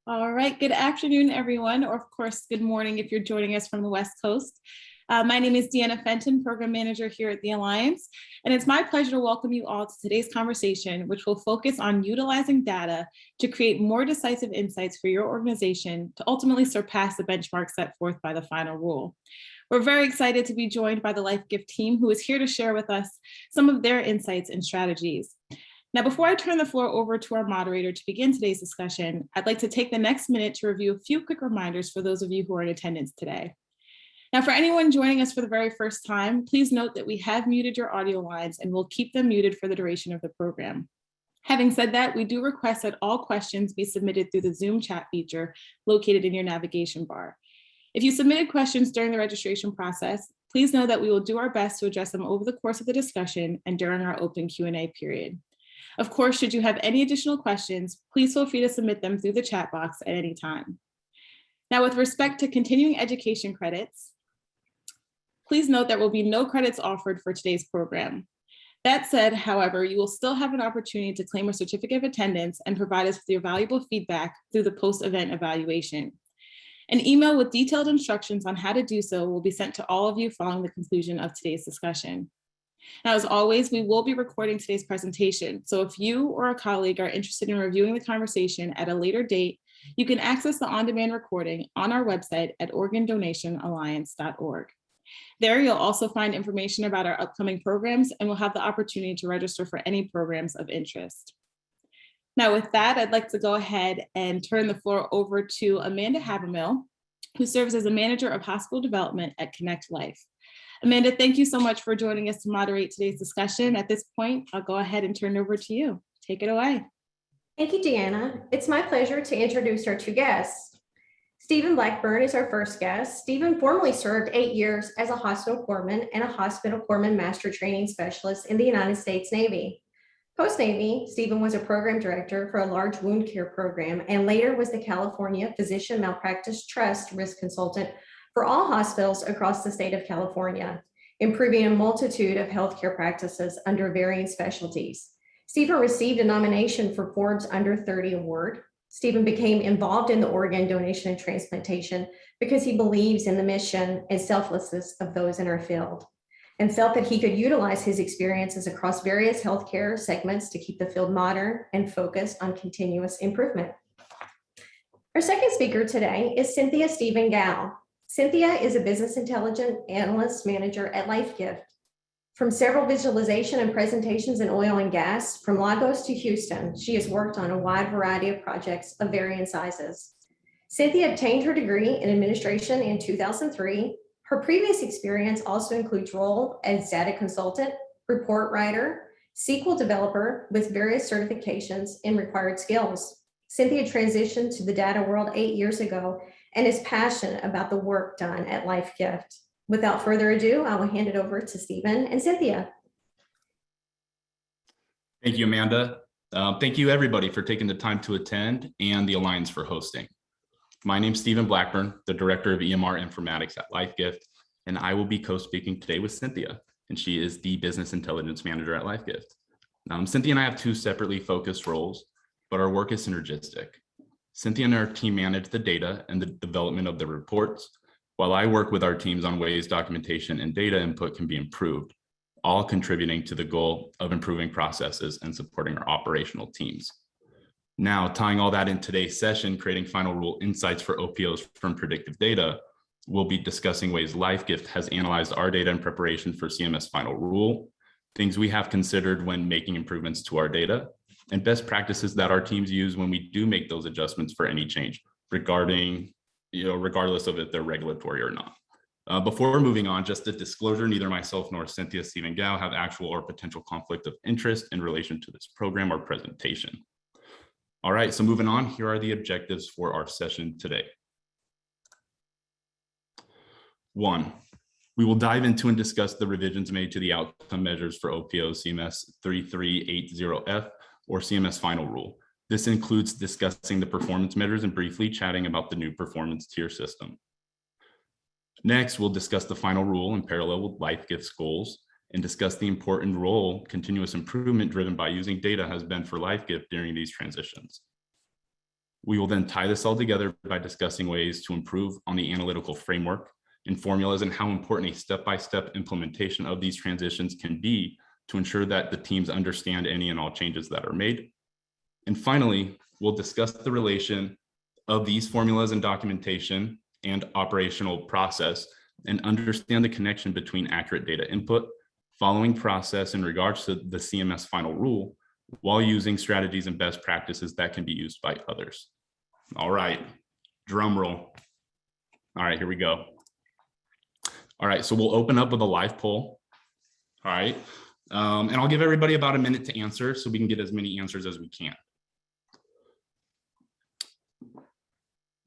All right, good afternoon, everyone, or of course, good morning if you're joining us from the West Coast. My name is Deanna Fenton, Program Manager here at the Alliance, and it's my pleasure to welcome you all to today's conversation, which will focus on utilizing data to create more decisive insights for your organization to ultimately surpass the benchmark set forth by the final rule. We're very excited to be joined by the LifeGift team, who is here to share with us some of their insights and strategies. Now, before I turn the floor over to our moderator to begin today's discussion, I'd like to take the next minute to review a few quick reminders for those of you who are in attendance today. Now, for anyone joining us for the very first time, please note that we have muted your audio lines and we'll keep them muted for the duration of the program. Having said that, we do request that all questions be submitted through the Zoom chat feature located in your navigation bar. If you submitted questions during the registration process, please know that we will do our best to address them over the course of the discussion and during our open Q&A period. Of course, should you have any additional questions, please feel free to submit them through the chat box at any time. Now, with respect to continuing education credits, please note there will be no credits offered for today's program. That said, however, you will still have an opportunity to claim a certificate of attendance and provide us with your valuable feedback through the post-event evaluation. An email with detailed instructions on how to do so will be sent to all of you following the conclusion of today's discussion. Now, as always, we will be recording today's presentation. So if you or a colleague are interested in reviewing the conversation at a later date, you can access the on-demand recording on our website at organdonationalliance.org. There, you'll also find information about our upcoming programs, and we'll have the opportunity to register for any programs of interest. Now, with that, I'd like to go ahead and turn the floor over to Amanda Habermill, who serves as a Manager of Hospital Development at Connect Life. Amanda, thank you so much for joining us to moderate today's discussion. At this point, I'll go ahead and turn it over to you. Take it away. Thank you, Deanna. It's my pleasure to introduce our two guests. Stephen Blackburn is our first guest. Stephen formerly served 8 years as a hospital corpsman and a hospital corpsman master training specialist in the United States Navy. Post-Navy, Stephen was a program director for a large wound care program and later was the California Physician Malpractice Trust risk consultant for all hospitals across the state of California, improving a multitude of healthcare practices under varying specialties. Stephen received a nomination for Forbes Under 30 Award. Stephen became involved in the organ donation and transplantation because he believes in the mission and selflessness of those in our field, and felt that he could utilize his experiences across various healthcare segments to keep the field modern and focused on continuous improvement. Our second speaker today is Cynthia Stephen-Gow. Cynthia is a business intelligence analyst manager at LifeGift. From several visualization and presentations in oil and gas, from Lagos to Houston, she has worked on a wide variety of projects of varying sizes. Cynthia obtained her degree in administration in 2003. Her previous experience also includes role as data consultant, report writer, SQL developer with various certifications and required skills. Cynthia transitioned to the data world 8 years ago and is passionate about the work done at LifeGift. Without further ado, I will hand it over to Stephen and Cynthia. Thank you, Amanda. Thank you, everybody, for taking the time to attend and the Alliance for hosting. My name is Stephen Blackburn, the Director of EMR Informatics at LifeGift, and I will be co-speaking today with Cynthia, and she is the Business Intelligence Manager at LifeGift. Cynthia and I have two separately focused roles, but our work is synergistic. Cynthia and our team manage the data and the development of the reports, while I work with our teams on ways documentation and data input can be improved, all contributing to the goal of improving processes and supporting our operational teams. Now, tying all that in today's session, creating final rule insights for OPOs from predictive data, we'll be discussing ways LifeGift has analyzed our data in preparation for CMS Final Rule, things we have considered when making improvements to our data, and best practices that our teams use when we do make those adjustments for any change regarding, regardless of if they're regulatory or not. Before moving on, just a disclosure, neither myself nor Cynthia Stephen-Gow have actual or potential conflict of interest in relation to this program or presentation. All right, so moving on, here are the objectives for our session today. 1, we will dive into and discuss the revisions made to the outcome measures for OPO CMS 3380F or CMS Final Rule. This includes discussing the performance measures and briefly chatting about the new performance tier system. Next, we'll discuss the final rule in parallel with LifeGift's goals and discuss the important role continuous improvement driven by using data has been for LifeGift during these transitions. We will then tie this all together by discussing ways to improve on the analytical framework and formulas and how important a step-by-step implementation of these transitions can be to ensure that the teams understand any and all changes that are made. And finally, we'll discuss the relation of these formulas and documentation and operational process and understand the connection between accurate data input, following process in regards to the CMS Final Rule, while using strategies and best practices that can be used by others. All right, drum roll. All right, here we go. All right, so we'll open up with a live poll. All right, and I'll give everybody about a minute to answer so we can get as many answers as we can.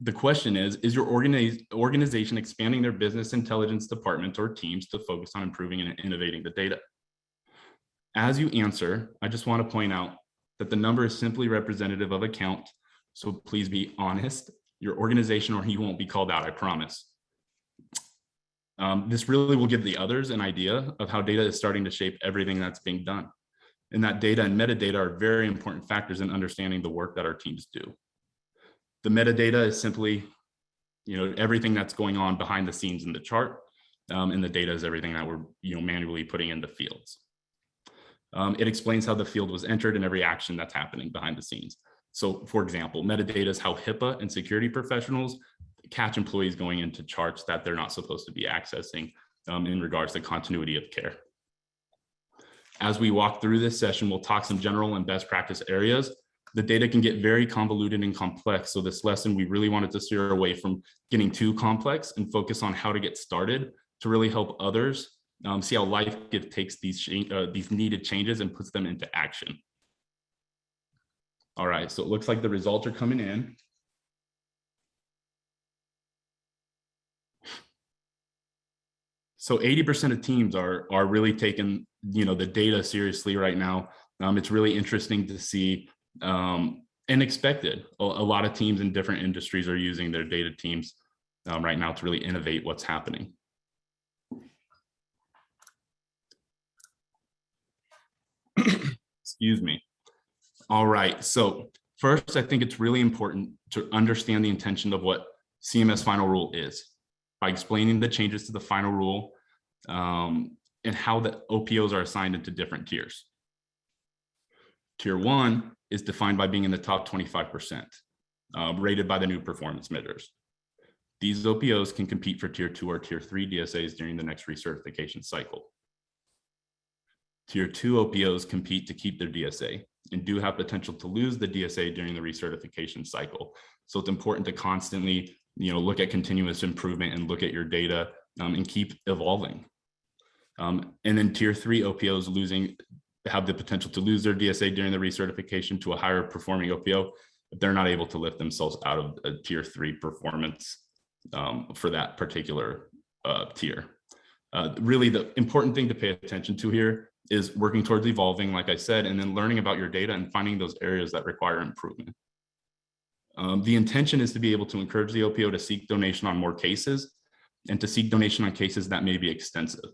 The question is your organization expanding their business intelligence department or teams to focus on improving and innovating the data? As you answer, I just want to point out that the number is simply representative of a count, so please be honest. Your organization or you won't be called out, I promise. This really will give the others an idea of how data is starting to shape everything that's being done. And that data and metadata are very important factors in understanding the work that our teams do. The metadata is simply, everything that's going on behind the scenes in the chart, and the data is everything that we're, manually putting into fields. It explains how the field was entered and every action that's happening behind the scenes. So, for example, metadata is how HIPAA and security professionals catch employees going into charts that they're not supposed to be accessing in regards to continuity of care. As we walk through this session, we'll talk some general and best practice areas. The data can get very convoluted and complex. So this lesson, we really wanted to steer away from getting too complex and focus on how to get started to really help others see how LifeGift takes these needed changes and puts them into action. All right, so it looks like the results are coming in. So 80% of teams are really taking, the data seriously right now. It's really interesting to see and expected. A lot of teams in different industries are using their data teams right now to really innovate what's happening. Excuse me. All right, so first, I think it's really important to understand the intention of what CMS Final Rule is by explaining the changes to the Final Rule and how the OPOs are assigned into different tiers. Tier 1 is defined by being in the top 25%, rated by the new performance measures. These OPOs can compete for Tier 2 or Tier 3 DSAs during the next recertification cycle. Tier 2 OPOs compete to keep their DSA and do have potential to lose the DSA during the recertification cycle. So it's important to constantly, look at continuous improvement and look at your data and keep evolving. And then Tier 3 OPOs have the potential to lose their DSA during the recertification to a higher performing OPO if they're not able to lift themselves out of a Tier 3 performance for that particular tier. Really, the important thing to pay attention to here is working towards evolving, like I said, and then learning about your data and finding those areas that require improvement. The intention is to be able to encourage the OPO to seek donation on more cases and to seek donation on cases that may be extensive.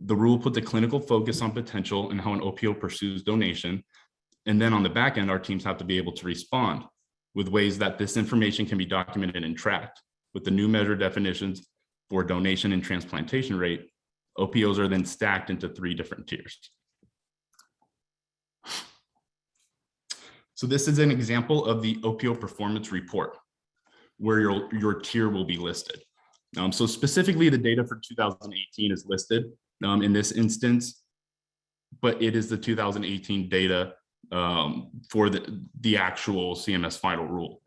The rule puts a clinical focus on potential and how an OPO pursues donation. And then on the back end, our teams have to be able to respond with ways that this information can be documented and tracked. With the new measure definitions for donation and transplantation rate, OPOs are then stacked into 3 different tiers. So this is an example of the OPO Performance Report, where your tier will be listed. So specifically, the data for 2018 is listed in this instance, but it is the 2018 data for the actual CMS Final Rule.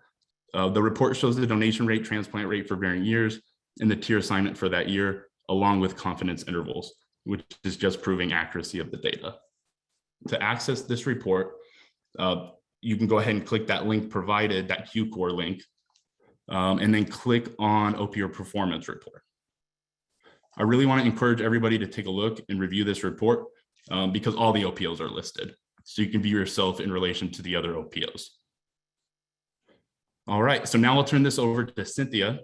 The report shows the donation rate, transplant rate for varying years, and the tier assignment for that year, along with confidence intervals, which is just proving accuracy of the data. To access this report, you can go ahead and click that link provided, that QCore link, and then click on OPO Performance Report. I really want to encourage everybody to take a look and review this report because all the OPOs are listed. So you can view yourself in relation to the other OPOs. All right, so now I'll turn this over to Cynthia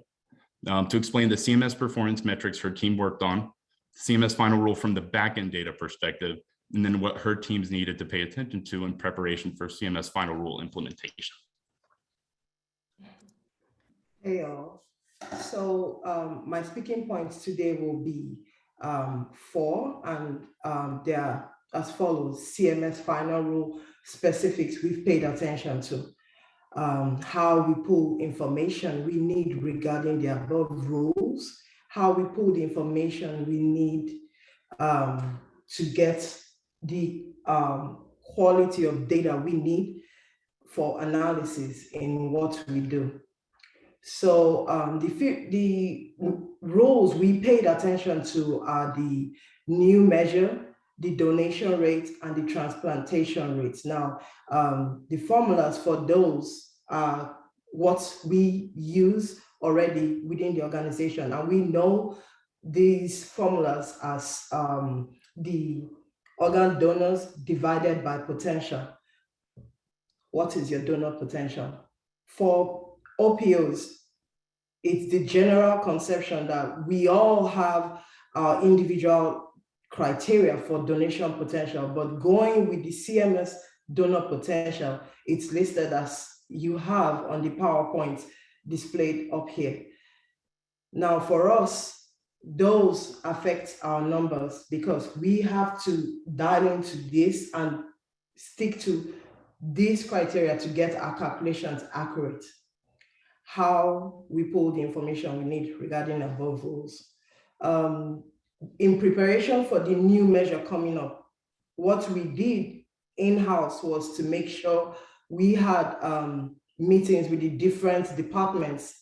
to explain the CMS performance metrics her team worked on, CMS Final Rule from the backend data perspective, and then what her teams needed to pay attention to in preparation for CMS Final Rule implementation. Hey all. So my speaking points today will be four, and they are as follows: CMS Final Rule specifics we've paid attention to, how we pull information we need regarding the above rules, how we pull the information we need to get the quality of data we need for analysis in what we do. So the rules we paid attention to are the new measure, the donation rate, and the transplantation rates. Now, the formulas for those are what we use already within the organization, and we know these formulas as the organ donors divided by potential. What is your donor potential? For OPOs, it's the general conception that we all have our individual criteria for donation potential, but going with the CMS donor potential, it's listed as you have on the PowerPoint displayed up here. Now for us, those affect our numbers because we have to dial into this and stick to these criteria to get our calculations accurate. How we pull the information we need regarding above rules. In preparation for the new measure coming up, what we did in-house was to make sure we had meetings with the different departments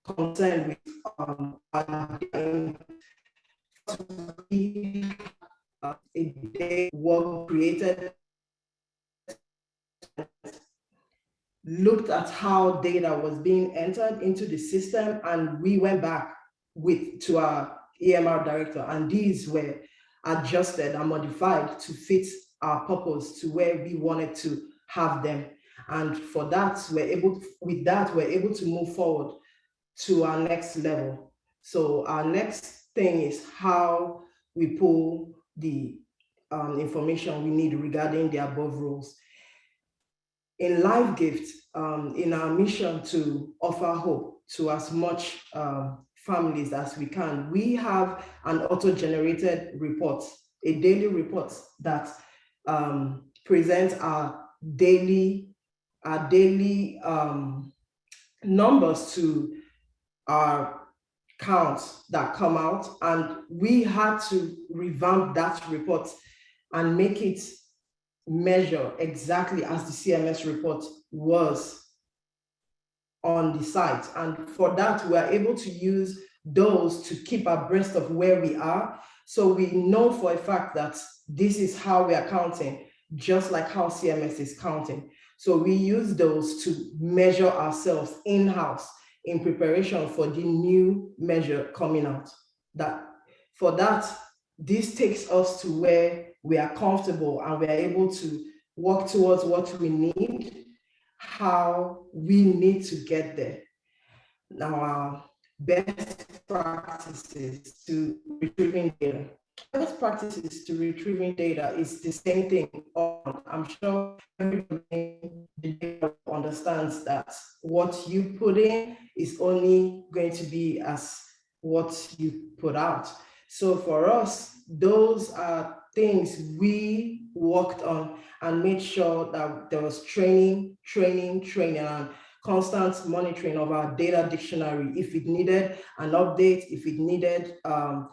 concerned with a day work created, looked at how data was being entered into the system, and we went back to our EMR director, and these were adjusted and modified to fit our purpose to where we wanted to have them. And for that, we're able to move forward to our next level. So our next thing is how we pull the information we need regarding the above rules. In LifeGift, in our mission to offer hope to as much families as we can, we have an auto-generated report, a daily report that presents our daily numbers to our counts that come out, and we had to revamp that report and make it measure exactly as the CMS report was on the site. And for that, we are able to use those to keep abreast of where we are. So we know for a fact that this is how we are counting, just like how CMS is counting. So we use those to measure ourselves in-house in preparation for the new measure coming out. For that, this takes us to where we are comfortable and we are able to work towards what we need, how we need to get there. Now, our best practices to retrieving data. Best practices to retrieving data is the same thing. I'm sure everybody understands that what you put in is only going to be as what you put out. So for us, those are things we worked on and made sure that there was training, and constant monitoring of our data dictionary. If it needed an update, if it needed a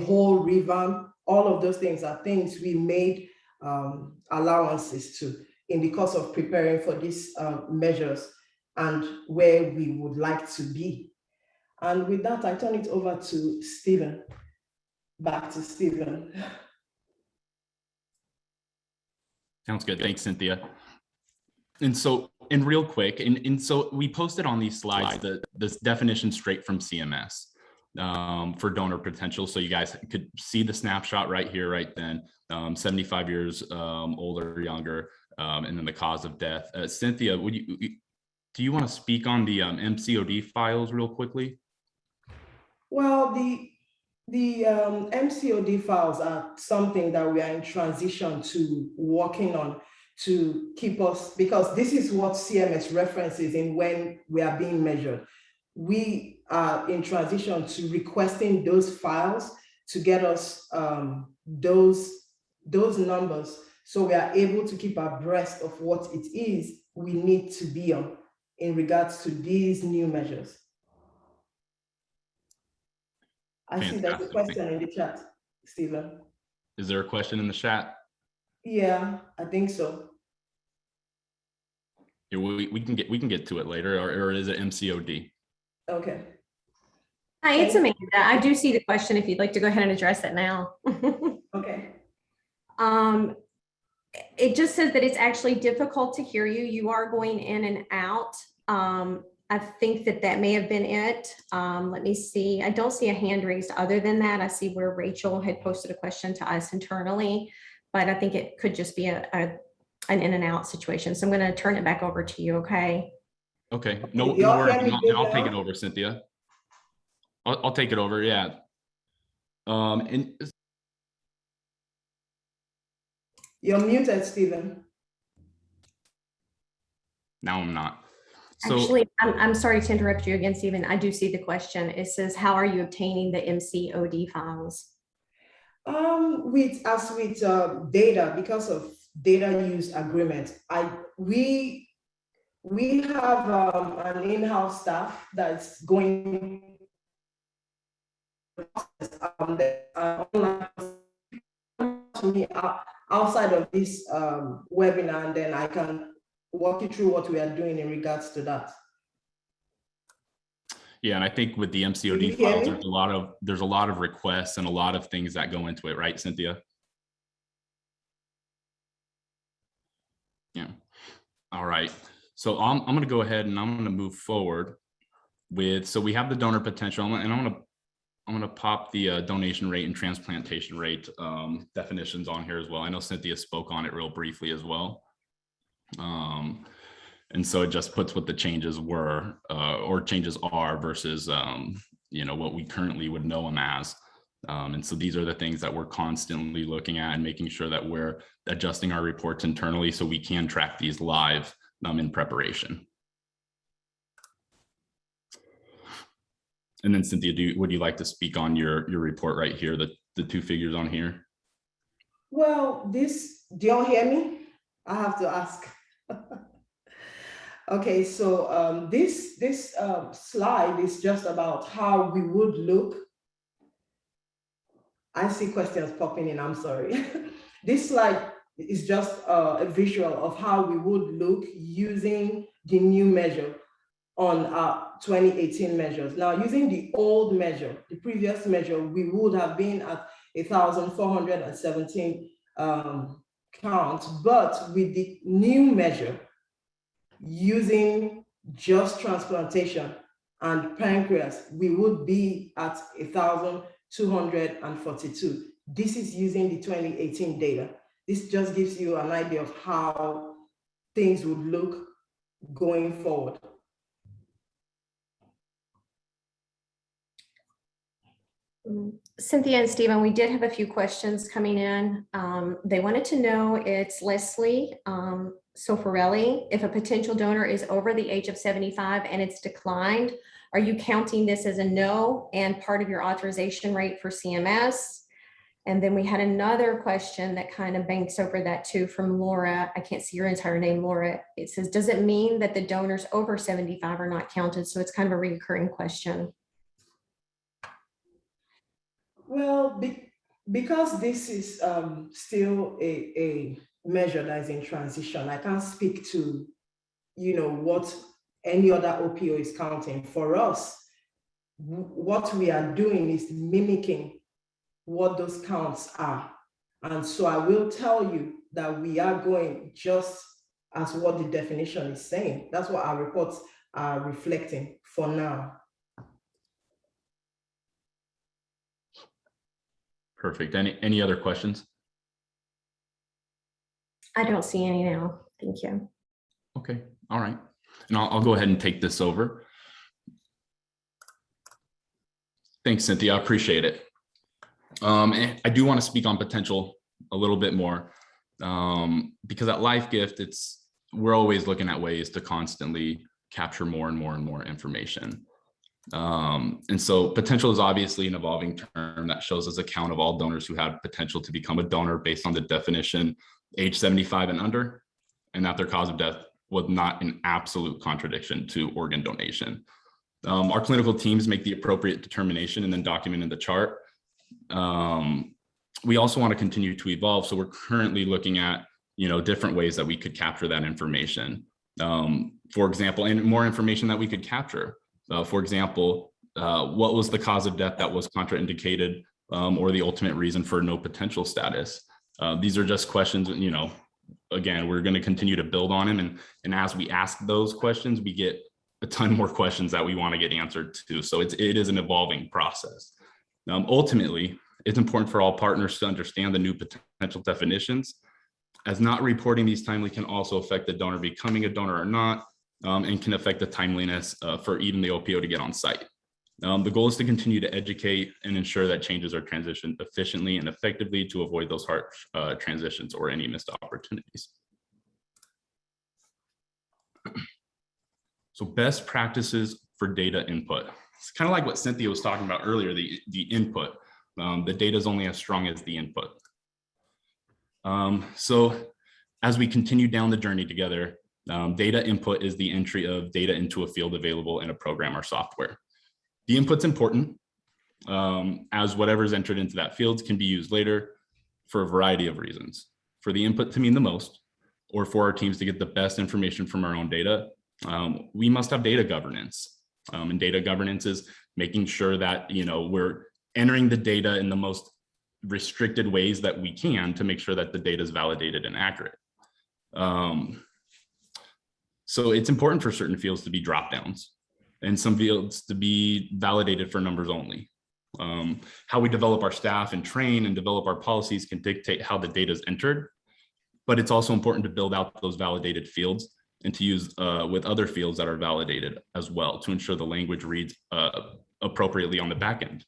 whole revamp, all of those things are things we made allowances to in the course of preparing for these measures and where we would like to be. And with that, I turn it over to Stephen. Back to Stephen. Sounds good. Thanks, Cynthia. And so, and real quick, and so we posted on these slides this definition straight from CMS for donor potential. So you guys could see the snapshot right here, right then, 75 years old or younger, and then the cause of death. Cynthia, do you want to speak on the MCOD files real quickly? Well, the MCOD files are something that we are in transition to working on to keep us, because this is what CMS references in when we are being measured. We are in transition to requesting those files to get us those numbers, so we are able to keep abreast of what it is we need to be on in regards to these new measures. I see there's a question in the chat, Stephen. Is there a question in the chat? Yeah, I think so. Yeah, we can get to it later, or is it MCOD? Okay. Hi, it's Amanda. I do see the question if you'd like to go ahead and address it now. Okay. It just says that it's actually difficult to hear you. You are going in and out. I think that may have been it. Let me see. I don't see a hand raised other than that. I see where Rachel had posted a question to us internally, but I think it could just be an in and out situation. So I'm going to turn it back over to you. Okay. Okay. No worries. I'll take it over, Cynthia. I'll take it over. Yeah. And you're muted, Stephen. Now I'm not. So, actually, I'm sorry to interrupt you again, Stephen. I do see the question. It says, how are you obtaining the MCOD files? With data, because of data use agreement, we have an in-house staff that's going to me outside of this webinar, and then I can walk you through what we are doing in regards to that. yeah, and I think with the MCOD files, there's a lot of requests and a lot of things that go into it, right, Cynthia? Yeah. All right. So I'm going to go ahead and I'm going to move forward with. So we have the donor potential, and I'm going to pop the donation rate and transplantation rate definitions on here as well. I know Cynthia spoke on it real briefly as well. And so it just puts what the changes were or changes are versus, what we currently would know them as. And so these are the things that we're constantly looking at and making sure that we're adjusting our reports internally so we can track these live in preparation. And then Cynthia, would you like to speak on your report right here, the two figures on here? Well, do you all hear me? I have to ask. Okay, so this slide is just about how we would look. I see questions popping in, I'm sorry. This slide is just a visual of how we would look using the new measure on our 2018 measures. Now, using the old measure, the previous measure, we would have been at 1,417 counts, but with the new measure, using just transplantation and pancreas, we would be at 1,242. This is using the 2018 data. This just gives you an idea of how things would look going forward. Cynthia and Stephen, we did have a few questions coming in. They wanted to know, it's Leslie Sofarelli, if a potential donor is over the age of 75 and it's declined, are you counting this as a no and part of your authorization rate for CMS? And then we had another question that kind of banks over that too from Laura. I can't see your entire name, Laura. It says, does it mean that the donors over 75 are not counted? So it's kind of a recurring question. Well, because this is still a measure that is in transition, I can't speak to, what any other OPO is counting. For us, what we are doing is mimicking what those counts are. And so I will tell you that we are going just as what the definition is saying. That's what our reports are reflecting for now. Perfect. Any other questions? I don't see any now. Thank you. Okay. All right. And I'll go ahead and take this over. Thanks, Cynthia. I appreciate it. And I do want to speak on potential a little bit more. Because at LifeGift, we're always looking at ways to constantly capture more and more and more information. And so potential is obviously an evolving term that shows us a count of all donors who have potential to become a donor based on the definition age 75 and under, and that their cause of death was not an absolute contradiction to organ donation. Our clinical teams make the appropriate determination and then document in the chart. We also want to continue to evolve. So we're currently looking at, different ways that we could capture that information. For example, and more information that we could capture. For example, what was the cause of death that was contraindicated or the ultimate reason for no potential status? These are just questions, again, we're going to continue to build on them. And as we ask those questions, we get a ton more questions that we want to get answered to. So it is an evolving process. Ultimately, it's important for all partners to understand the new potential definitions, as not reporting these timely can also affect the donor becoming a donor or not, and can affect the timeliness for even the OPO to get on site. The goal is to continue to educate and ensure that changes are transitioned efficiently and effectively to avoid those harsh transitions or any missed opportunities. So best practices for data input. It's kind of like what Cynthia was talking about earlier, the input. The data is only as strong as the input. So as we continue down the journey together, data input is the entry of data into a field available in a program or software. The input's important, as whatever's entered into that field can be used later for a variety of reasons. For the input to mean the most, or for our teams to get the best information from our own data, we must have data governance. And data governance is making sure that we're entering the data in the most restricted ways that we can to make sure that the data is validated and accurate. So it's important for certain fields to be drop downs and some fields to be validated for numbers only. How we develop our staff and train and develop our policies can dictate how the data is entered, but it's also important to build out those validated fields and to use with other fields that are validated as well to ensure the language reads appropriately on the back end.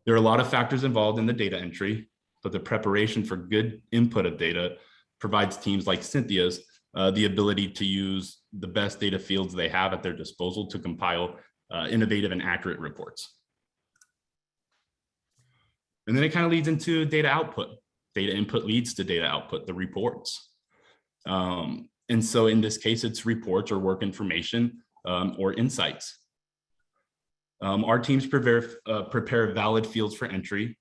There are a lot of factors involved in the data entry, but the preparation for good input of data provides teams like Cynthia's the ability to use the best data fields they have at their disposal to compile innovative and accurate reports. And then it kind of leads into data output. Data input leads to data output, the reports. And so in this case, it's reports or work information or insights. Our teams prepare valid fields for entry.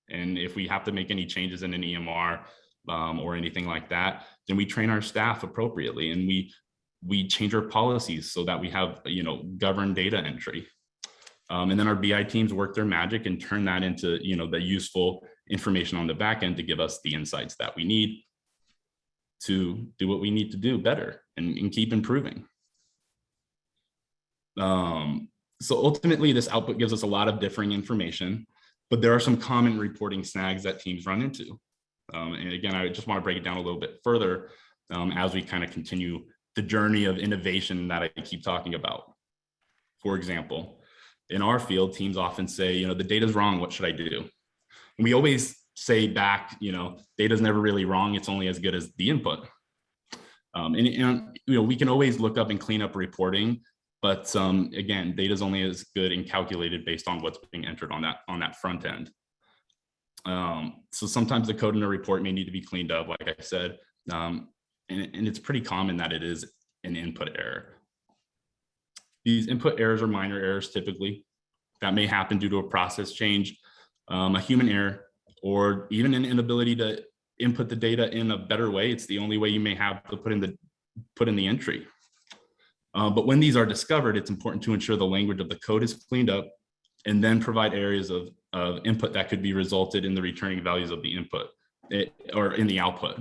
And if we have to make any changes in an EMR or anything like that, then we train our staff appropriately and we change our policies so that we have governed data entry. And then our BI teams work their magic and turn that into the useful information on the back end to give us the insights that we need to do what we need to do better and keep improving. So ultimately, this output gives us a lot of differing information, but there are some common reporting snags that teams run into. And again, I just want to break it down a little bit further as we kind of continue the journey of innovation that I keep talking about. For example, in our field, teams often say, the data's wrong, what should I do? And we always say back, data's never really wrong, it's only as good as the input. And we can always look up and clean up reporting, but again, data's only as good and calculated based on what's being entered on that front end. So sometimes the code in a report may need to be cleaned up, like I said, and it's pretty common that it is an input error. These input errors are minor errors typically that may happen due to a process change, a human error, or even an inability to input the data in a better way. It's the only way you may have to put in the entry. But when these are discovered, it's important to ensure the language of the code is cleaned up and then provide areas of input that could be resulted in the returning values of the input or in the output.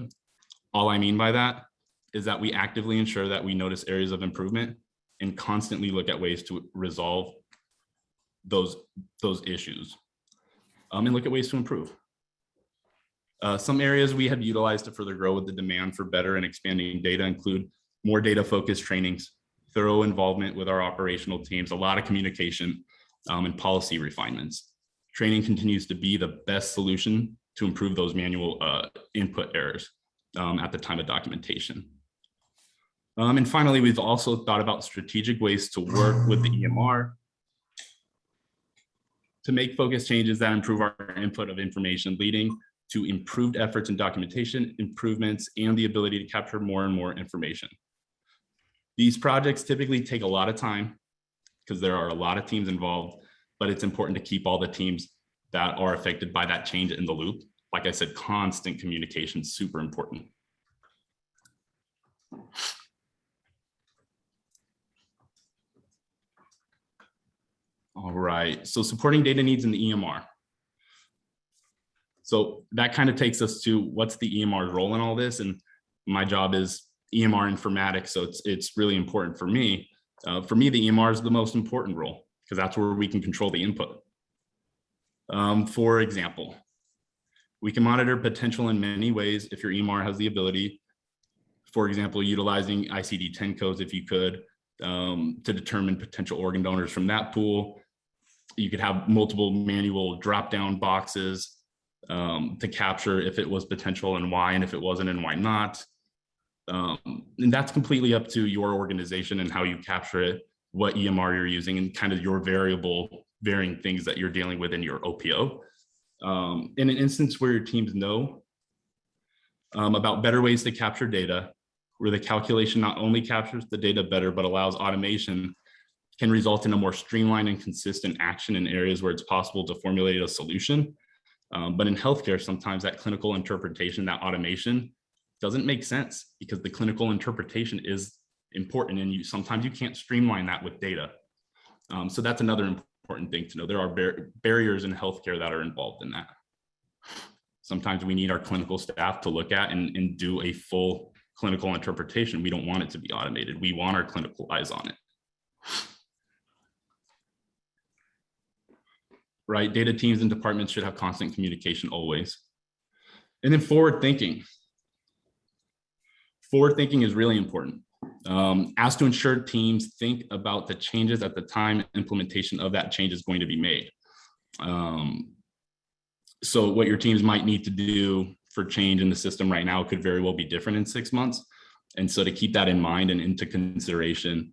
All I mean by that is that we actively ensure that we notice areas of improvement and constantly look at ways to resolve those issues and look at ways to improve. Some areas we have utilized to further grow with the demand for better and expanding data include more data-focused trainings, thorough involvement with our operational teams, a lot of communication, and policy refinements. Training continues to be the best solution to improve those manual input errors. at the time of documentation. And finally, we've also thought about strategic ways to work with the EMR to make focus changes that improve our input of information, leading to improved efforts in documentation improvements and the ability to capture more and more information. These projects typically take a lot of time because there are a lot of teams involved, but it's important to keep all the teams that are affected by that change in the loop. Like I said, constant communication is super important. All right, so supporting data needs in the EMR. So that kind of takes us to what's the EMR's role in all this, and my job is EMR informatics, so it's really important for me. For me, the EMR is the most important role because that's where we can control the input. For example, we can monitor potential in many ways if your EMR has the ability. For example, utilizing ICD-10 codes if you could, to determine potential organ donors from that pool. You could have multiple manual drop-down boxes to capture if it was potential and why, and if it wasn't and why not. And that's completely up to your organization and how you capture it, what EMR you're using, and kind of your varying things that you're dealing with in your OPO. In an instance where your teams know about better ways to capture data, where the calculation not only captures the data better, but allows automation, can result in a more streamlined and consistent action in areas where it's possible to formulate a solution. But in healthcare, sometimes that clinical interpretation, that automation doesn't make sense because the clinical interpretation is important and sometimes you can't streamline that with data. So that's another important thing to know. There are barriers in healthcare that are involved in that. Sometimes we need our clinical staff to look at and do a full clinical interpretation. We don't want it to be automated. We want our clinical eyes on it. Right? Data teams and departments should have constant communication always. And then forward thinking. Forward thinking is really important. As to ensure teams think about the changes at the time implementation of that change is going to be made. So what your teams might need to do for change in the system right now could very well be different in 6 months. And so to keep that in mind and into consideration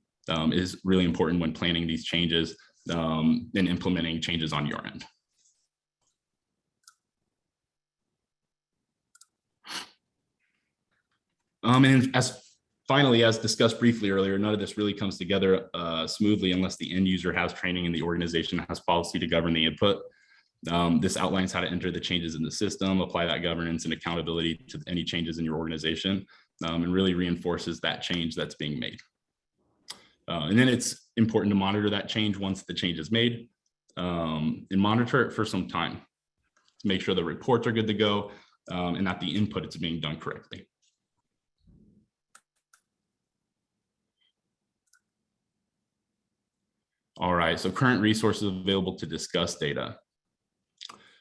is really important when planning these changes and implementing changes on your end. And finally, as discussed briefly earlier, none of this really comes together smoothly unless the end user has training and the organization has policy to govern the input. This outlines how to enter the changes in the system, apply that governance and accountability to any changes in your organization, and really reinforces that change that's being made. And then it's important to monitor that change once the change is made and monitor it for some time to make sure the reports are good to go and that the input is being done correctly. All right, so current resources available to discuss data.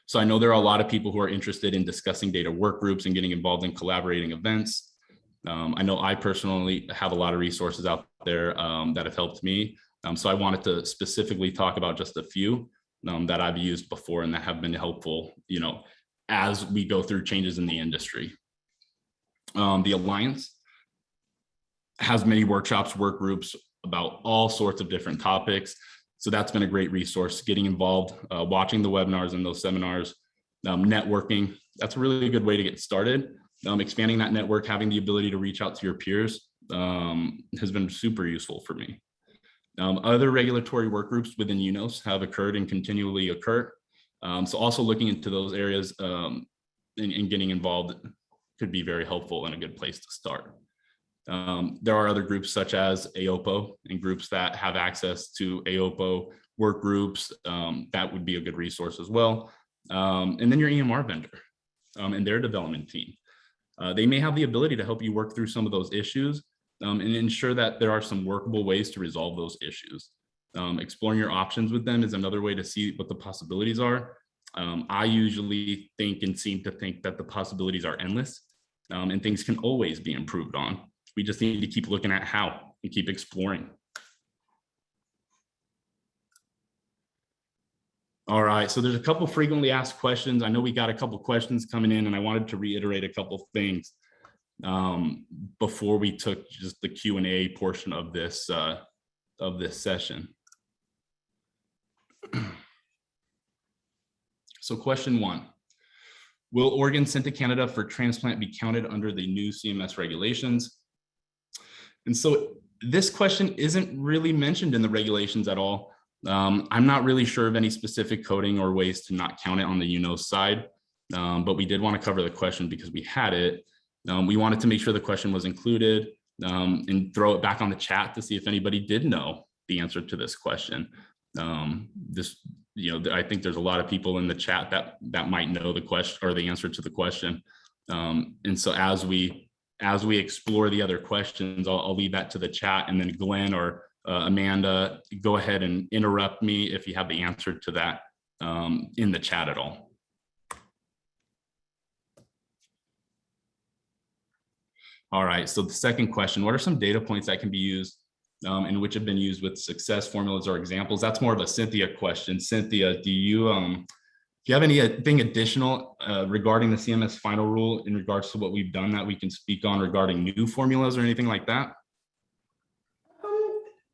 So I know there are a lot of people who are interested in discussing data work groups and getting involved in collaborating events. I know I personally have a lot of resources out there that have helped me. So I wanted to specifically talk about just a few that I've used before and that have been helpful, you know, as we go through changes in the industry. The Alliance has many workshops, work groups about all sorts of different topics. So that's been a great resource, getting involved, watching the webinars and those seminars, networking. That's a really good way to get started. Expanding that network, having the ability to reach out to your peers has been super useful for me. Other regulatory work groups within UNOS have occurred and continually occur. So also looking into those areas and getting involved could be very helpful and a good place to start. There are other groups such as AOPO and groups that have access to AOPO work groups. That would be a good resource as well. And then your EMR vendor and their development team. They may have the ability to help you work through some of those issues and ensure that there are some workable ways to resolve those issues. Exploring your options with them is another way to see what the possibilities are. I usually think and seem to think that the possibilities are endless and things can always be improved on. We just need to keep looking at how and keep exploring. All right, so there's a couple frequently asked questions. I know we got a couple questions coming in and I wanted to reiterate a couple things. before we took just the Q&A portion of this session. So question 1, will organs sent to Canada for transplant be counted under the new CMS regulations? And so this question isn't really mentioned in the regulations at all. I'm not really sure of any specific coding or ways to not count it on the UNOS side, but we did want to cover the question because we had it. We wanted to make sure the question was included and throw it back on the chat to see if anybody did know the answer to this question. I think there's a lot of people in the chat that might know the question or the answer to the question. And so as we explore the other questions, I'll leave that to the chat, and then Glenn or Amanda, go ahead and interrupt me if you have the answer to that in the chat at all. All right, so the second question, what are some data points that can be used and which have been used with success, formulas, or examples? That's more of a Cynthia question. Cynthia, do you have anything additional regarding the CMS Final Rule in regards to what we've done that we can speak on regarding new formulas or anything like that?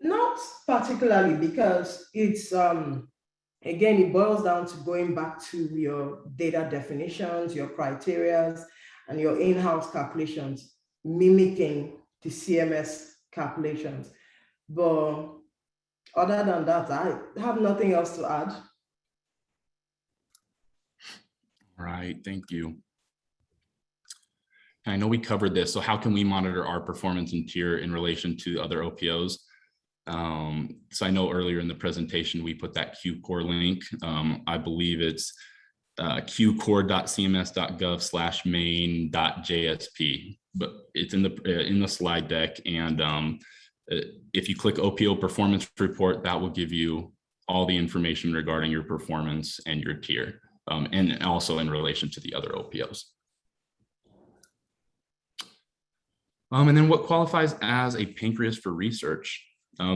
Not particularly, because it's again, it boils down to going back to your data definitions, your criterias, and your in-house calculations, mimicking the CMS calculations. But other than that, I have nothing else to add. All right, thank you. I know we covered this, so how can we monitor our performance and tier in relation to other OPOs? So I know earlier in the presentation, we put that QCore link. I believe it's qcore.cms.gov/main.jsp, but it's in the slide deck. And if you click OPO Performance Report, that will give you all the information regarding your performance and your tier, and also in relation to the other OPOs. And then what qualifies as a pancreas for research?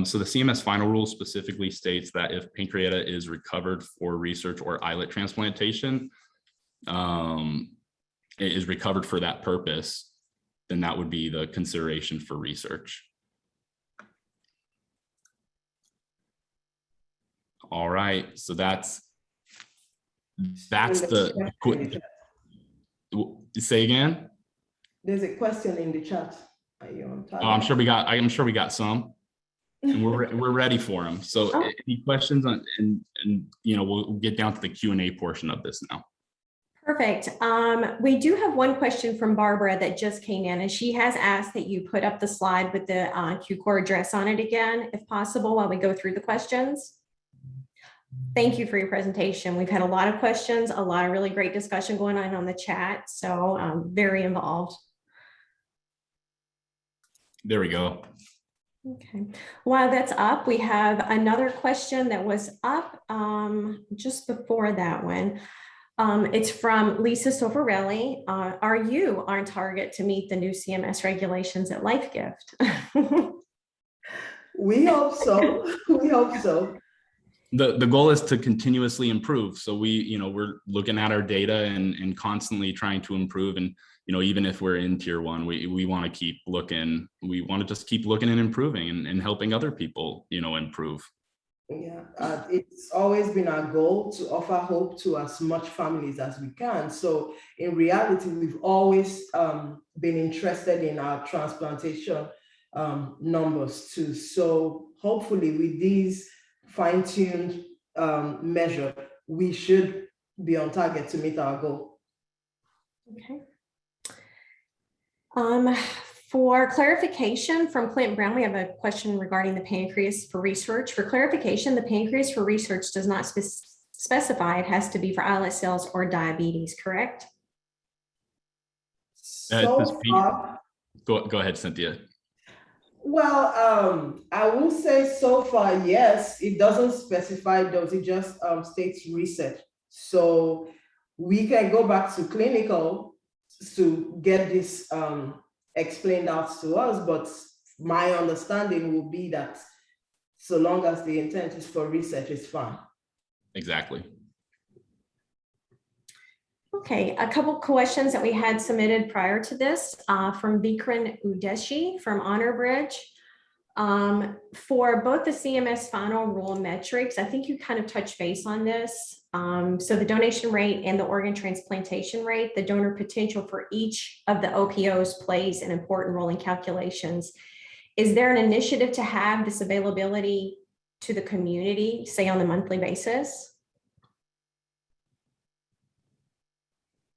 So the CMS Final Rule specifically states that if pancreata is recovered for research or islet transplantation, it is recovered for that purpose, then that would be the consideration for research. All right, so that's the say again. There's a question in the chat. Are you on target? Oh, I'm sure we got some, and we're ready for them. So any questions on, and we'll get down to the Q&A portion of this now. Perfect. We do have one question from Barbara that just came in, and she has asked that you put up the slide with the QCore address on it again, if possible, while we go through the questions. Thank you for your presentation. We've had a lot of questions, a lot of really great discussion going on the chat, so very involved. There we go. Okay, while that's up, we have another question that was up just before that one. It's from Lisa Sofarelli. Are you on target to meet the new CMS regulations at LifeGift? We hope so. We hope so. The goal is to continuously improve. So we're looking at our data and constantly trying to improve. And even if we're in tier 1, we want to keep looking. We want to just keep looking and improving and helping other people improve. Yeah, it's always been our goal to offer hope to as much families as we can. So in reality, we've always been interested in our transplantation numbers too. So hopefully with these fine-tuned measure, we should be on target to meet our goal. Okay. For clarification from Clinton Brown, we have a question regarding the pancreas for research. For clarification, the pancreas for research does not specify it has to be for islet cells or diabetes, correct? So far, go ahead, Cynthia. Well, I will say so far, yes, it doesn't specify those, it just states research. So we can go back to clinical to get this explained out to us, but my understanding will be that so long as the intent is for research, it's fine. Exactly. Okay, a couple questions that we had submitted prior to this from Bikran Udeshi from Honor Bridge. For both the CMS Final Rule metrics, I think you kind of touched base on this. So the donation rate and the organ transplantation rate, the donor potential for each of the OPOs plays an important role in calculations. Is there an initiative to have this availability to the community, say on a monthly basis?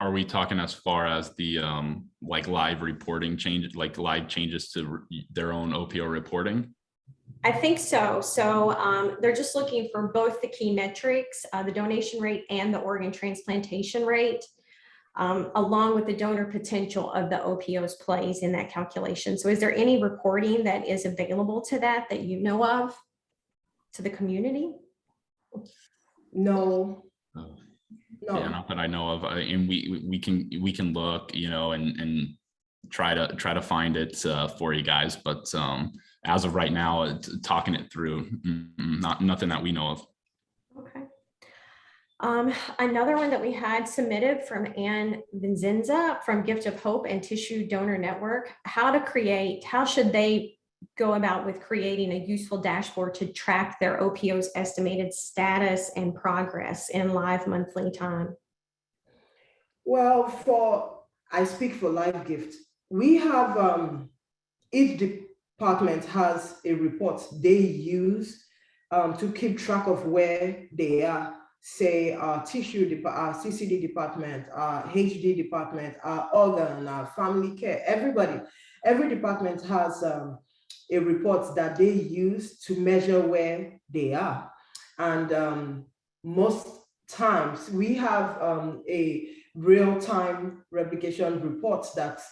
Are we talking as far as the like live reporting change, like live changes to their own OPO reporting? I think so. So they're just looking for both the key metrics, the donation rate and the organ transplantation rate, along with the donor potential of the OPOs plays in that calculation. So is there any reporting that is available to that you know of to the community? No. No. Yeah, not that I know of, and we can look, you know, and try to find it for you guys. But as of right now, talking it through, nothing that we know of. Okay. Another one that we had submitted from Ann Vincenza from Gift of Hope and Tissue Donor Network. How should they go about with creating a useful dashboard to track their OPO's estimated status and progress in live monthly time? Well, I speak for Live Gift. We have, each department has a report they use to keep track of where they are. Say our tissue, our CCD department, our HD department, our organ, our family care, every department has a report that they use to measure where they are. And most times we have a real-time replication report that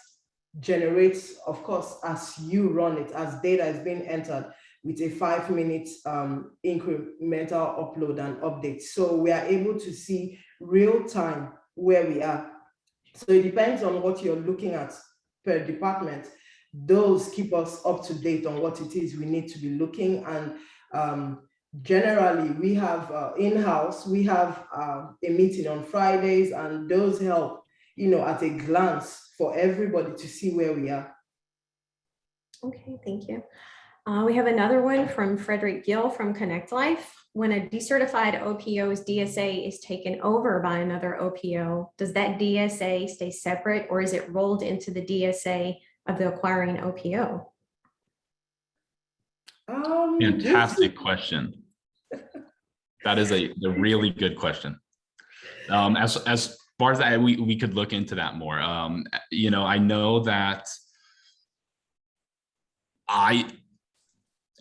generates, of course, as you run it, as data is being entered with a 5-minute incremental upload and update. So we are able to see real-time where we are. So it depends on what you're looking at per department. Those keep us up to date on what it is we need to be looking. And generally, we have in-house, we have a meeting on Fridays, and those help, you know, at a glance for everybody to see where we are. Okay, thank you. We have another one from Frederick Gill from Connect Life. When a decertified OPO's DSA is taken over by another OPO, does that DSA stay separate, or is it rolled into the DSA of the acquiring OPO? Fantastic question. That is a really good question. As far as that, we could look into that more. You know, I know that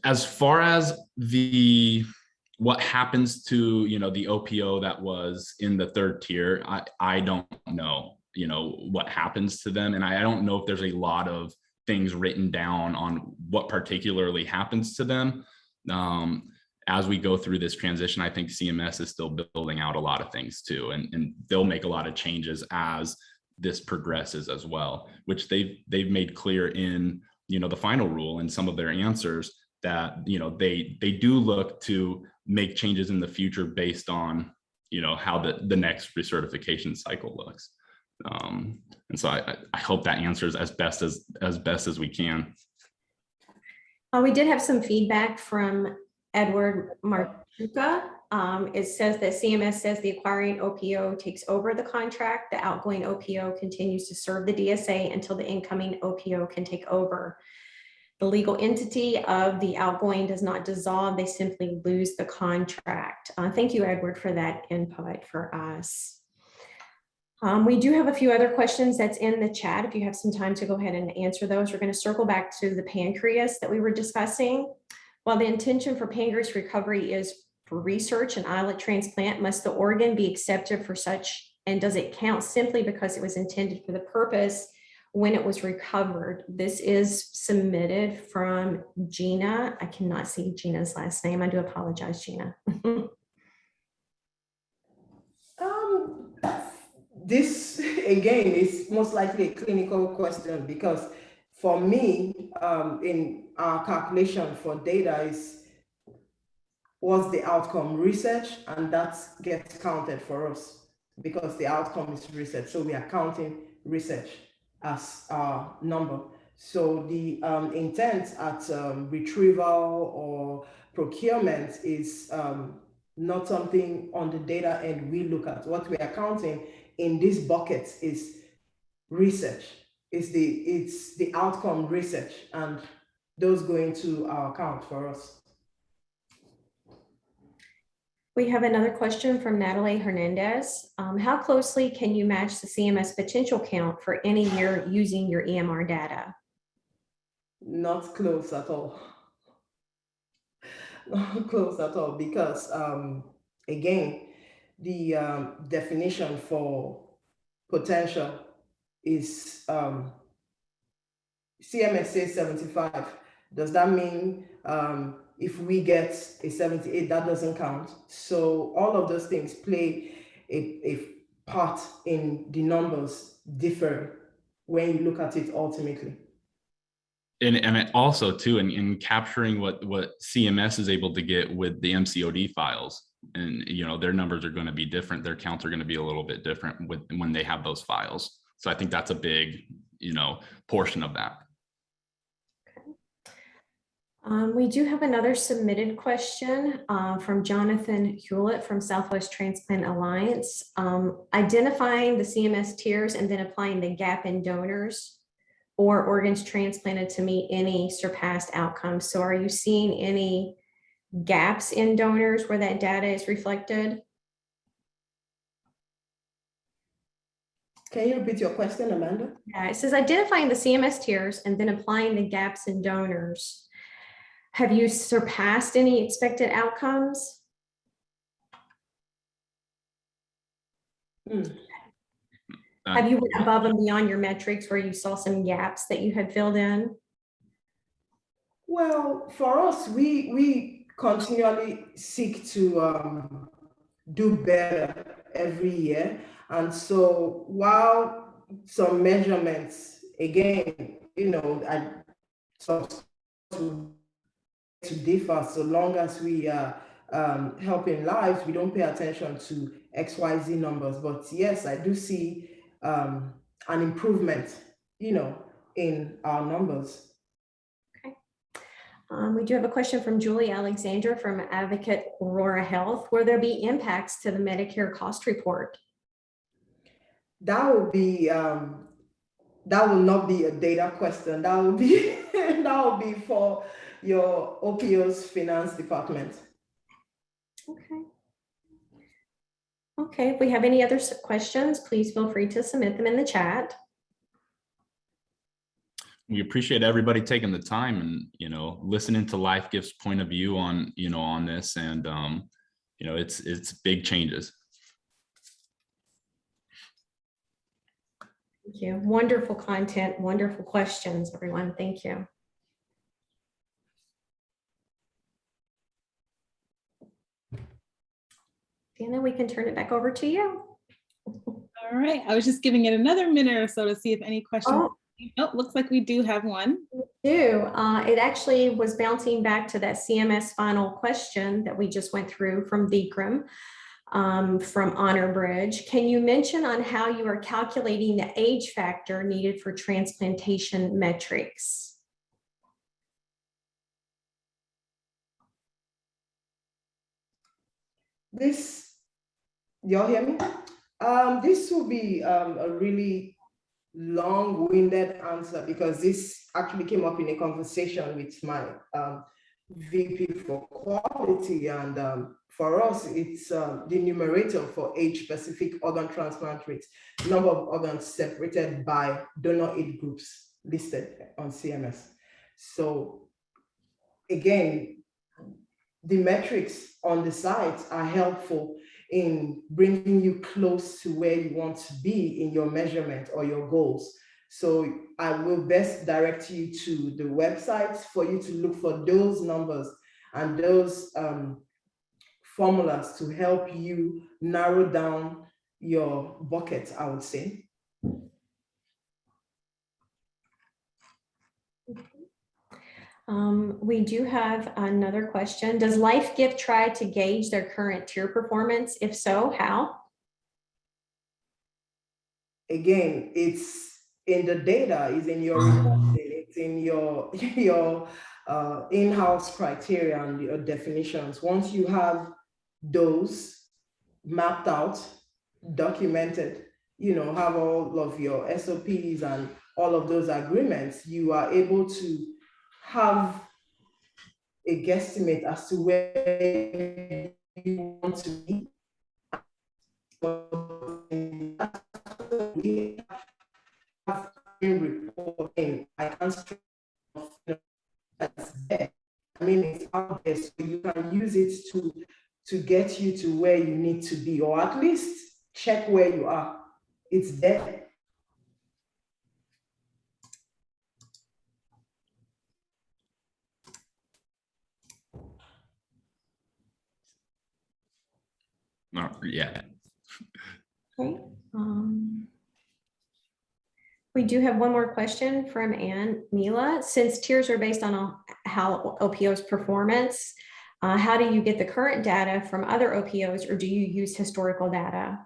as far as what happens to, you know, the OPO that was in the third tier, I don't know, you know, what happens to them. And I don't know if there's a lot of things written down on what particularly happens to them. As we go through this transition, I think CMS is still building out a lot of things too, and they'll make a lot of changes as this progresses as well, which they've made clear in, you know, the final rule and some of their answers that, you know, they do look to make changes in the future based on, you know, how the next recertification cycle looks. And so I hope that answers as best as we can. We did have some feedback from Edward Martinka. It says that CMS says the acquiring OPO takes over the contract. The outgoing OPO continues to serve the DSA until the incoming OPO can take over. The legal entity of the outgoing does not dissolve. They simply lose the contract. Thank you, Edward, for that input for us. We do have a few other questions that's in the chat. If you have some time to go ahead and answer those, we're going to circle back to the pancreas that we were discussing. While the intention for pancreas recovery is for research and islet transplant, must the organ be accepted for such, and does it count simply because it was intended for the purpose when it was recovered? This is submitted from Gina. I cannot see Gina's last name. I do apologize, Gina. This, again, is most likely a clinical question, because for me, in our calculation for data is what's the outcome research, and that gets counted for us. because the outcome is research. So we are counting research as our number. So the intent at retrieval or procurement is not something on the data end we look at. What we are counting in these buckets is research. It's the outcome research, and those go into our account for us. We have another question from Natalie Hernandez. How closely can you match the CMS potential count for any year using your EMR data? Not close at all. Not close at all, because again, the definition for potential is CMS says 75. Does that mean if we get a 78, that doesn't count? So all of those things play a part in the numbers differ when you look at it ultimately. And also too, in capturing what CMS is able to get with the MCOD files, and their numbers are going to be different. Their counts are going to be a little bit different when they have those files. So I think that's a big, portion of that. We do have another submitted question from Jonathan Hewlett from Southwest Transplant Alliance. Identifying the CMS tiers and then applying the gap in donors or organs transplanted to meet any surpassed outcomes. So are you seeing any gaps in donors where that data is reflected? Can you repeat your question, Amanda? Yeah, it says identifying the CMS tiers and then applying the gaps in donors. Have you surpassed any expected outcomes? Have you went above and beyond your metrics where you saw some gaps that you had filled in? Well, for us, we continually seek to do better every year. And so while some measurements, again, I sort to differ, so long as we are helping lives, we don't pay attention to XYZ numbers. But yes, I do see an improvement, in our numbers. Okay. We do have a question from Julie Alexandra from Advocate Aurora Health. Will there be impacts to the Medicare cost report? That will be that will not be a data question. That will be that will be for your OPO's finance department. Okay. Okay, if we have any other questions, please feel free to submit them in the chat. We appreciate everybody taking the time and, listening to LifeGift's point of view on, on this, and, it's big changes. Thank you. Wonderful content, wonderful questions, everyone. Thank you. Dana, we can turn it back over to you. All right. I was just giving it another minute or so to see if any questions. Oh, looks like we do have one. We do. It actually was bouncing back to that CMS final question that we just went through from Vikram from Honor Bridge. Can you mention on how you are calculating the age factor needed for transplantation metrics? Y'all hear me? This will be a really long-winded answer, because this actually came up in a conversation with my VP for quality, and for us, it's the numerator for age-specific organ transplant rates, number of organs separated by donor age groups listed on CMS. So again, the metrics on the site are helpful in bringing you close to where you want to be in your measurement or your goals. So I will best direct you to the websites for you to look for those numbers and those formulas to help you narrow down your bucket, I would say. We do have another question. Does LifeGift try to gauge their current tier performance? If so, how? again, it's in the data, is in your reporting, it's in your in-house criteria and your definitions. Once you have those mapped out, documented, have all of your SOPs and all of those agreements, you are able to have a guesstimate as to where you want to be. We have reporting. I can't stress that's there. I mean, it's out there, so you can use it to get you to where you need to be, or at least check where you are. It's there. Yeah. Okay. We do have one more question from Ann Mila. Since tiers are based on how OPO's performance, how do you get the current data from other OPOs, or do you use historical data?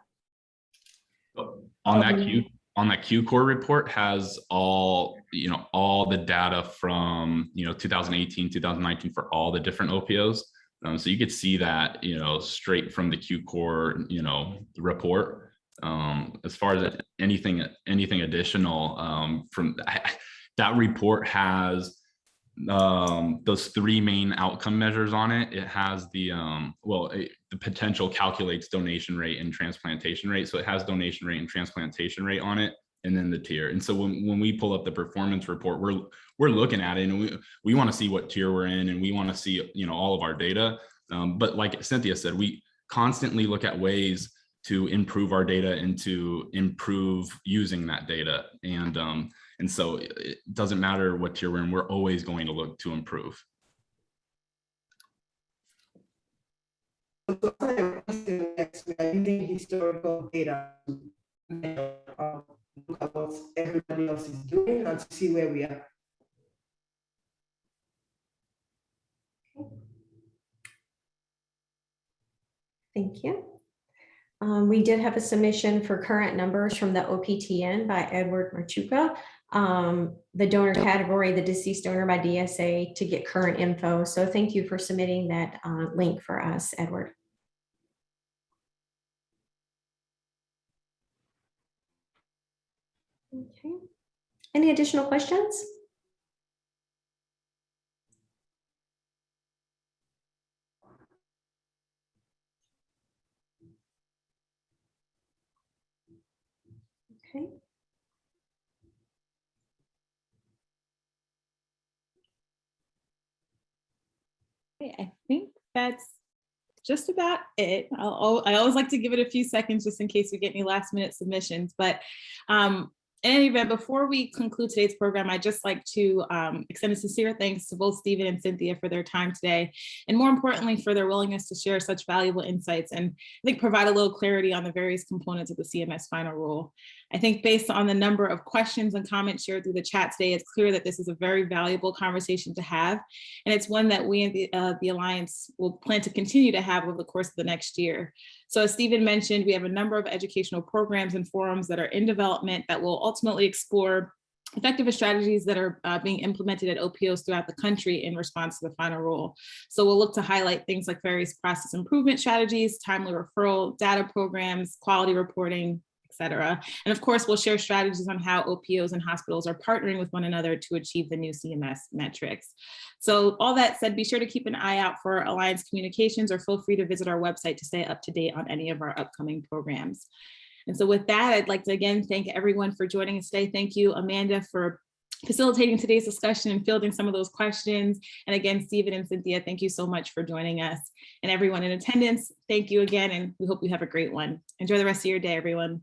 On that Q core report has all the data from 2018, 2019 for all the different OPOs. So you could see that straight from the Q core report. As far as anything additional from that report has those three main outcome measures on it. It has the potential calculates donation rate and transplantation rate. So it has donation rate and transplantation rate on it, and then the tier. And so when we pull up the performance report, we're looking at it, and we want to see what tier we're in, and we want to see all of our data. But like Cynthia said, we constantly look at ways to improve our data and to improve using that data. And so it doesn't matter what tier we're in, we're always going to look to improve. So using historical data to look at what everybody else is doing and to see where we are. Thank you. We did have a submission for current numbers from the OPTN by Edward Martinka, the donor category, the deceased donor by DSA, to get current info. So thank you for submitting that link for us, Edward. Okay. Any additional questions? Okay. Okay, I think that's just about it. I always like to give it a few seconds just in case we get any last minute submissions, but in any event, before we conclude today's program, I'd just like to extend a sincere thanks to both Stephen and Cynthia for their time today, and more importantly, for their willingness to share such valuable insights and I think provide a little clarity on the various components of the CMS Final Rule. I think based on the number of questions and comments shared through the chat today, it's clear that this is a very valuable conversation to have, and it's one that we in the Alliance will plan to continue to have over the course of the next year. So as Stephen mentioned, we have a number of educational programs and forums that are in development that will ultimately explore effective strategies that are being implemented at OPOs throughout the country in response to the final rule. So we'll look to highlight things like various process improvement strategies, timely referral, data programs, quality reporting, etc. And of course, we'll share strategies on how OPOs and hospitals are partnering with one another to achieve the new CMS metrics. So all that said, be sure to keep an eye out for Alliance communications, or feel free to visit our website to stay up to date on any of our upcoming programs. And so with that, I'd like to again thank everyone for joining us today. Thank you, Amanda, for facilitating today's discussion and fielding some of those questions. And again, Stephen and Cynthia, thank you so much for joining us. And everyone in attendance, thank you again, and we hope you have a great one. Enjoy the rest of your day, everyone.